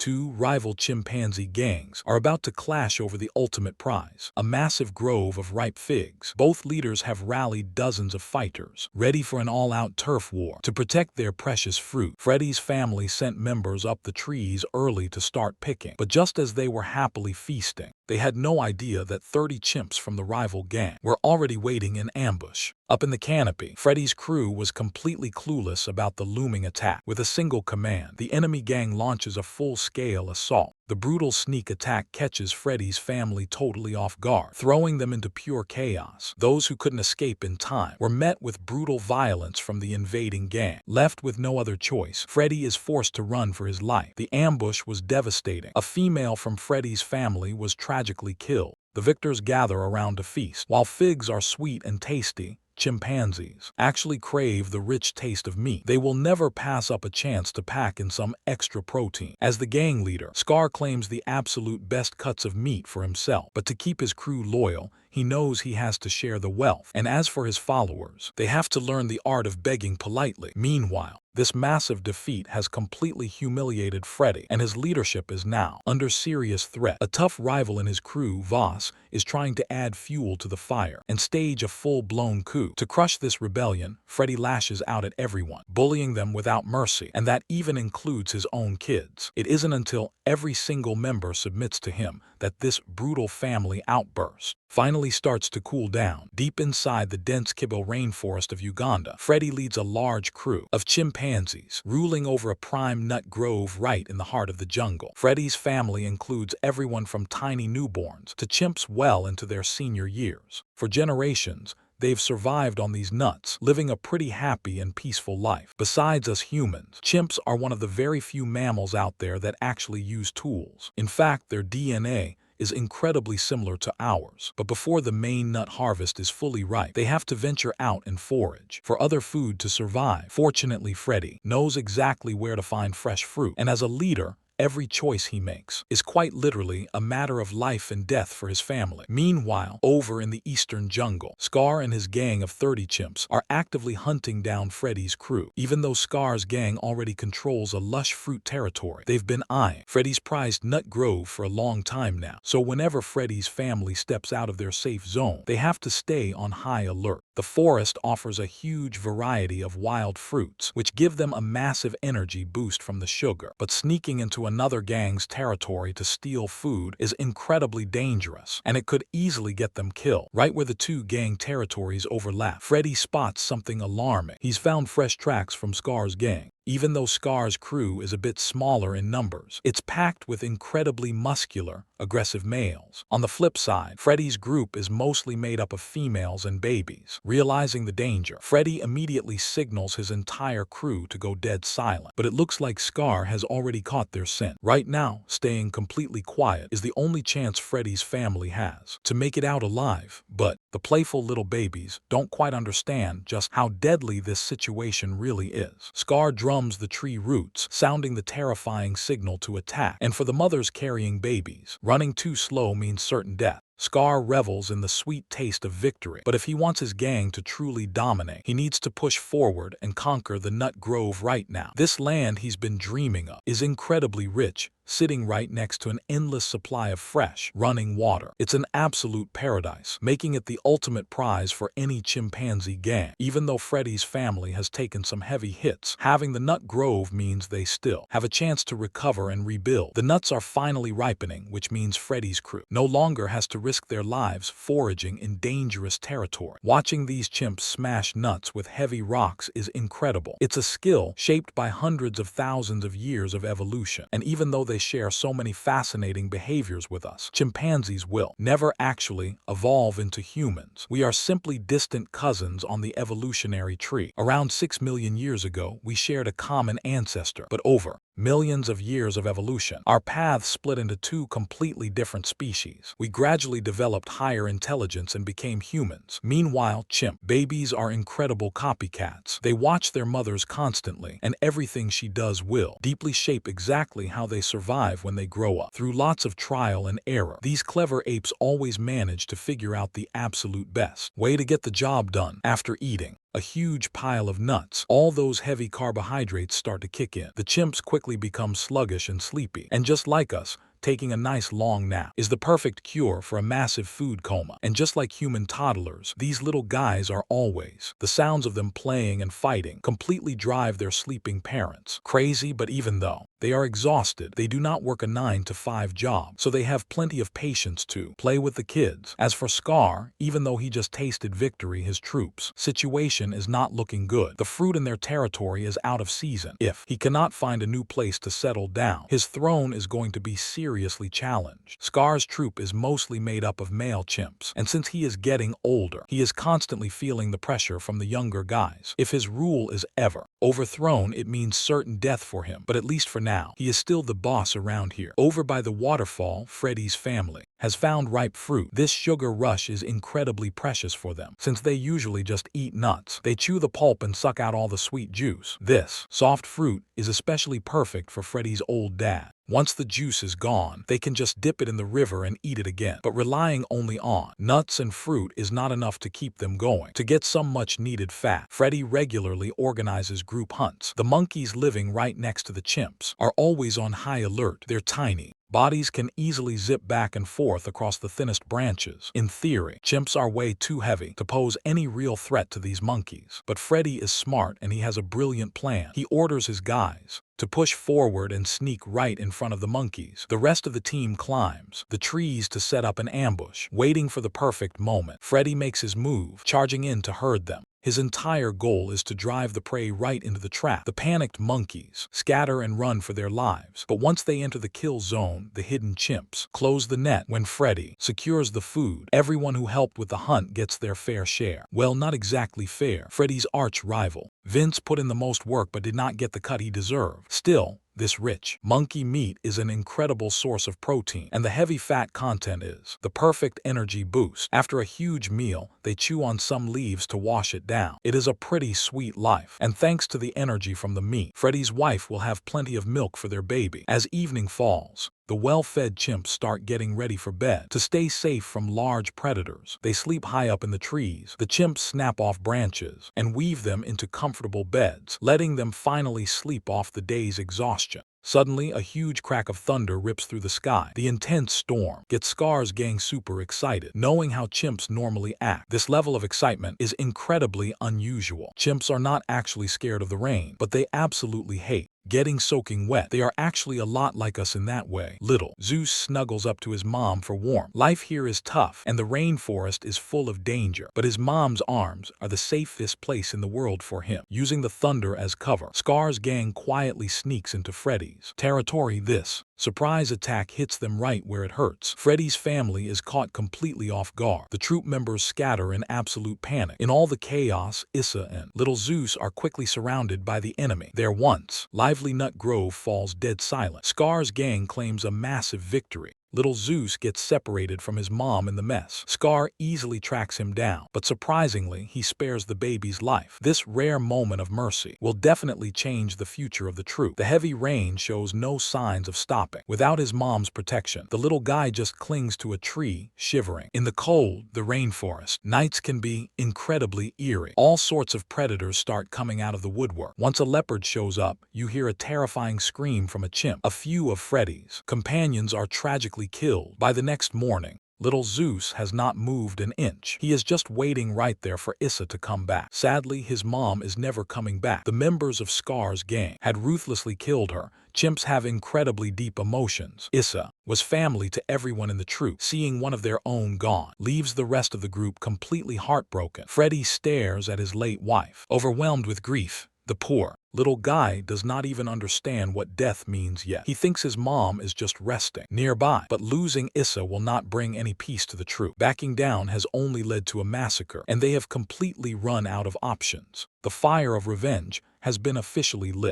Two rival chimpanzee gangs are about to clash over the ultimate prize, a massive grove of ripe figs. Both leaders have rallied dozens of fighters, ready for an all-out turf war. To protect their precious fruit, Freddy's family sent members up the trees early to start picking. But just as they were happily feasting, they had no idea that 30 chimps from the rival gang were already waiting in ambush. Up in the canopy, Freddy's crew was completely clueless about the looming attack. With a single command, the enemy gang launches a full-scale assault. The brutal sneak attack catches Freddy's family totally off guard, throwing them into pure chaos. Those who couldn't escape in time were met with brutal violence from the invading gang. Left with no other choice, Freddy is forced to run for his life. The ambush was devastating. A female from Freddy's family was tragically killed. The victors gather around to feast. While figs are sweet and tasty, chimpanzees actually crave the rich taste of meat. They will never pass up a chance to pack in some extra protein. As the gang leader, Scar claims the absolute best cuts of meat for himself. But to keep his crew loyal, he knows he has to share the wealth. And as for his followers, they have to learn the art of begging politely. Meanwhile, this massive defeat has completely humiliated Freddy, and his leadership is now under serious threat. A tough rival in his crew, Voss, is trying to add fuel to the fire and stage a full-blown coup. To crush this rebellion, Freddy lashes out at everyone, bullying them without mercy, and that even includes his own kids. It isn't until every single member submits to him that this brutal family outburst finally starts to cool down. Deep inside the dense Kibo rainforest of Uganda, Freddy leads a large crew of chimpanzees, ruling over a prime nut grove right in the heart of the jungle. Freddy's family includes everyone from tiny newborns to chimps well into their senior years. For generations, they've survived on these nuts, living a pretty happy and peaceful life. Besides us humans, chimps are one of the very few mammals out there that actually use tools. In fact, their DNA is incredibly similar to ours. But before the main nut harvest is fully ripe, they have to venture out and forage for other food to survive. Fortunately, Freddy knows exactly where to find fresh fruit, and as a leader, every choice he makes is quite literally a matter of life and death for his family. Meanwhile, over in the eastern jungle, Scar and his gang of 30 chimps are actively hunting down Freddy's crew. Even though Scar's gang already controls a lush fruit territory, they've been eyeing Freddy's prized nut grove for a long time now. So whenever Freddy's family steps out of their safe zone, they have to stay on high alert. The forest offers a huge variety of wild fruits, which give them a massive energy boost from the sugar. But sneaking into another gang's territory to steal food is incredibly dangerous, and it could easily get them killed. Right where the two gang territories overlap, Freddy spots something alarming. He's found fresh tracks from Scar's gang. Even though Scar's crew is a bit smaller in numbers, it's packed with incredibly muscular, aggressive males. On the flip side, Freddy's group is mostly made up of females and babies. Realizing the danger, Freddy immediately signals his entire crew to go dead silent. But it looks like Scar has already caught their scent. Right now, staying completely quiet is the only chance Freddy's family has to make it out alive. But the playful little babies don't quite understand just how deadly this situation really is. Scar drums the tree roots, sounding the terrifying signal to attack. And for the mothers carrying babies, running too slow means certain death. Scar revels in the sweet taste of victory, but if he wants his gang to truly dominate, he needs to push forward and conquer the nut grove right now. This land he's been dreaming of is incredibly rich, sitting right next to an endless supply of fresh, running water. It's an absolute paradise, making it the ultimate prize for any chimpanzee gang. Even though Freddy's family has taken some heavy hits, having the nut grove means they still have a chance to recover and rebuild. The nuts are finally ripening, which means Freddy's crew no longer has to risk their lives foraging in dangerous territory. Watching these chimps smash nuts with heavy rocks is incredible. It's a skill shaped by hundreds of thousands of years of evolution, and even though they share so many fascinating behaviors with us, chimpanzees will never actually evolve into humans. We are simply distant cousins on the evolutionary tree. Around 6 million years ago, we shared a common ancestor, but over millions of years of evolution, our paths split into two completely different species. We gradually developed higher intelligence and became humans. Meanwhile, chimp babies are incredible copycats. They watch their mothers constantly, and everything she does will deeply shape exactly how they survive when they grow up. Through lots of trial and error, these clever apes always manage to figure out the absolute best way to get the job done. After eating a huge pile of nuts. All those heavy carbohydrates start to kick in. The chimps quickly become sluggish and sleepy. And just like us, taking a nice long nap is the perfect cure for a massive food coma. And just like human toddlers, these little guys are always. The sounds of them playing and fighting completely drive their sleeping parents crazy, but even though they are exhausted, they do not work a 9-to-5 job, so they have plenty of patience to play with the kids. As for Scar, even though he just tasted victory, his troops' situation is not looking good. The fruit in their territory is out of season. If he cannot find a new place to settle down, his throne is going to be seriously challenged. Scar's troop is mostly made up of male chimps, and since he is getting older, he is constantly feeling the pressure from the younger guys. If his rule is ever overthrown, it means certain death for him, but at least for now, he is still the boss around here. Over by the waterfall, Freddy's family has found ripe fruit. This sugar rush is incredibly precious for them, since they usually just eat nuts. They chew the pulp and suck out all the sweet juice. This soft fruit is especially perfect for Freddy's old dad. Once the juice is gone, they can just dip it in the river and eat it again. But relying only on nuts and fruit is not enough to keep them going. To get some much-needed fat, Freddy regularly organizes group hunts. The monkeys living right next to the chimps are always on high alert. They're tiny. Bodies can easily zip back and forth across the thinnest branches. In theory, chimps are way too heavy to pose any real threat to these monkeys. But Freddy is smart and he has a brilliant plan. He orders his guys to push forward and sneak right in front of the monkeys. The rest of the team climbs the trees to set up an ambush, waiting for the perfect moment. Freddy makes his move, charging in to herd them. His entire goal is to drive the prey right into the trap. The panicked monkeys scatter and run for their lives, but once they enter the kill zone, the hidden chimps close the net. When Freddy secures the food, everyone who helped with the hunt gets their fair share. Well, not exactly fair. Freddy's arch rival, Vince, put in the most work but did not get the cut he deserved. Still, this rich monkey meat is an incredible source of protein, and the heavy fat content is the perfect energy boost. After a huge meal, they chew on some leaves to wash it down. It is a pretty sweet life, and thanks to the energy from the meat, Freddy's wife will have plenty of milk for their baby. As evening falls, the well-fed chimps start getting ready for bed. To stay safe from large predators, they sleep high up in the trees. The chimps snap off branches and weave them into comfortable beds, letting them finally sleep off the day's exhaustion. Suddenly, a huge crack of thunder rips through the sky. The intense storm gets Scar's gang super excited, knowing how chimps normally act. This level of excitement is incredibly unusual. Chimps are not actually scared of the rain, but they absolutely hate getting soaking wet. They are actually a lot like us in that way. Little Zeus snuggles up to his mom for warmth. Life here is tough, and the rainforest is full of danger, but his mom's arms are the safest place in the world for him. Using the thunder as cover, Scar's gang quietly sneaks into Freddy's territory. This surprise attack hits them right where it hurts. Freddy's family is caught completely off guard. The troop members scatter in absolute panic. In all the chaos, Issa and Little Zeus are quickly surrounded by the enemy. Their once lively nut grove falls dead silent. Scar's gang claims a massive victory. Little Zeus gets separated from his mom in the mess. Scar easily tracks him down, but surprisingly, he spares the baby's life. This rare moment of mercy will definitely change the future of the troop. The heavy rain shows no signs of stopping. Without his mom's protection, the little guy just clings to a tree, shivering. In the cold, the rainforest, nights can be incredibly eerie. All sorts of predators start coming out of the woodwork. Once a leopard shows up, you hear a terrifying scream from a chimp. A few of Freddy's companions are tragically killed. By the next morning, Little Zeus has not moved an inch. He is just waiting right there for Issa to come back. Sadly, his mom is never coming back. The members of Scar's gang had ruthlessly killed her. Chimps have incredibly deep emotions. Issa was family to everyone in the troop. Seeing one of their own gone leaves the rest of the group completely heartbroken. Freddy stares at his late wife, overwhelmed with grief. The poor little guy does not even understand what death means yet. He thinks his mom is just resting nearby, but losing Issa will not bring any peace to the troop. Backing down has only led to a massacre, and they have completely run out of options. The fire of revenge has been officially lit.